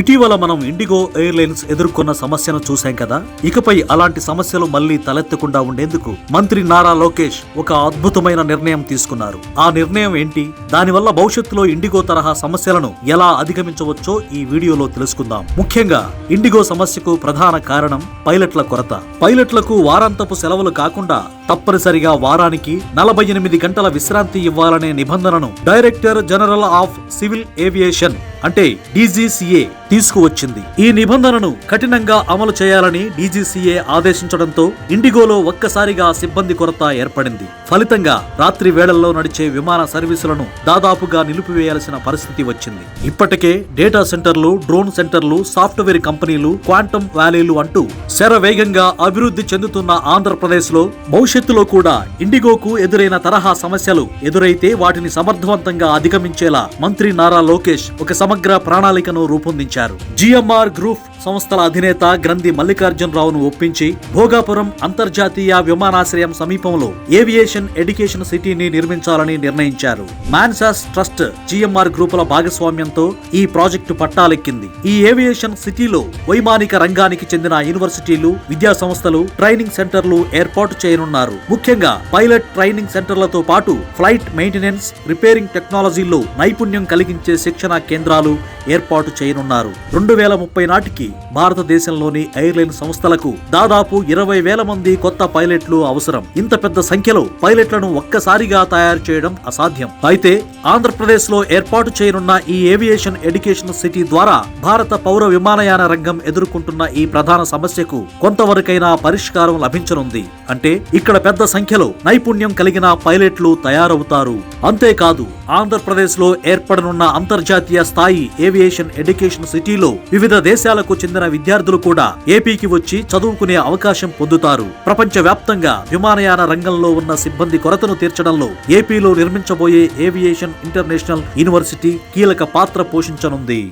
ఇటీవల మనం IndiGo airlines ఎదుర్కొన్న సమస్యను చూశాం కదా. ఇకపై అలాంటి సమస్యలు మళ్లీ తలెత్తకుండా ఉండేందుకు మంత్రి నారా లోకేష్ ఒక అద్భుతమైన నిర్ణయం తీసుకున్నారు. ఆ నిర్ణయం ఏంటి, దానివల్ల భవిష్యత్తులో ఇండిగో తరహా సమస్యలను ఎలా అధిగమించవచ్చో ఈ వీడియోలో తెలుసుకుందాం. ముఖ్యంగా ఇండిగో సమస్యకు ప్రధాన కారణం పైలట్ల కొరత. పైలట్లకు వారాంతపు సెలవులు కాకుండా తప్పనిసరిగా వారానికి 48 గంటల విశ్రాంతి ఇవ్వాలనే నిబంధనను director general of civil aviation అంటే DGCA తీసుకువచ్చింది. ఈ నిబంధనను కఠినంగా అమలు చేయాలని DGCA ఆదేశించడంతో ఇండిగోలో ఒక్కసారిగా సిబ్బంది కొరత ఏర్పడింది. ఫలితంగా రాత్రి వేళల్లో నడిచే విమాన సర్వీసులను దాదాపుగా నిలిపివేయాల్సిన పరిస్థితి వచ్చింది. ఇప్పటికే డేటా సెంటర్లు, డ్రోన్ సెంటర్లు, సాఫ్ట్వేర్ కంపెనీలు, క్వాంటమ్ వ్యాలీలు అంటూ శరవేగంగా అభివృద్ధి చెందుతున్న ఆంధ్రప్రదేశ్ లో భవిష్యత్తులో కూడా ఇండిగోకు ఎదురైన తరహా సమస్యలు ఎదురైతే వాటిని సమర్థవంతంగా అధిగమించేలా మంత్రి నారా లోకేష్ ఒక సమగ్ర ప్రణాళికను రూపొందించారు. GMR గ్రూప్ సంస్థల అధినేత గ్రంథి మల్లికార్జునరావును ఒప్పించి భోగాపురం అంతర్జాతీయ విమానాశ్రయం సమీపంలో ఏవియేషన్ ఎడ్యుకేషన్ సిటీని నిర్మించాలని నిర్ణయించారు. మాన్సాస్ ట్రస్ట్, GMR గ్రూపుల భాగస్వామ్యంతో ఈ ప్రాజెక్టు పట్టాలెక్కింది. ఈ ఏవియేషన్ సిటీలో వైమానిక రంగానికి చెందిన యూనివర్సిటీలు, విద్యా సంస్థలు, ట్రైనింగ్ సెంటర్లు ఏర్పాటు చేయనున్నారు. ముఖ్యంగా పైలట్ ట్రైనింగ్ సెంటర్లతో పాటు ఫ్లైట్ మెయింటెనెన్స్, రిపేరింగ్ టెక్నాలజీల్లో నైపుణ్యం కలిగించే శిక్షణ కేంద్రాలు ఏర్పాటు చేయనున్నారు. 2030 నాటికి భారతదేశంలోని ఎయిర్లైన్ సంస్థలకు దాదాపు 20,000 మంది కొత్త పైలట్లు అవసరం. ఇంత పెద్ద సంఖ్యలో పైలట్లను ఒక్కసారిగా తయారు చేయడం అసాధ్యం. అయితే ఆంధ్రప్రదేశ్ లో ఏర్పాటు చేయనున్న ఈ ఏవియేషన్ ఎడ్యుకేషన్ సిటీ ద్వారా భారత పౌర విమానయాన రంగం ఎదుర్కొంటున్న ఈ ప్రధాన సమస్యకు కొంతవరకైనా పరిష్కారం లభించనుంది. అంటే ఇక్కడ పెద్ద సంఖ్యలో నైపుణ్యం కలిగిన పైలట్లు తయారవుతారు. అంతేకాదు ఆంధ్రప్రదేశ్ లో ఏర్పడనున్న అంతర్జాతీయ స్థాయి ఏవియేషన్ ఎడ్యుకేషన్ సిటీలో వివిధ దేశాలకు చెందిన విద్యార్థులు కూడా ఏపీకి వచ్చి చదువుకునే అవకాశం పొందుతారు. ప్రపంచ వ్యాప్తంగా విమానయాన రంగంలో ఉన్న సిబ్బంది కొరతను తీర్చడంలో ఏపీలో నిర్మించబోయే ఏవియేషన్ ఇంటర్నేషనల్ యూనివర్సిటీ కీలక పాత్ర పోషించనుంది.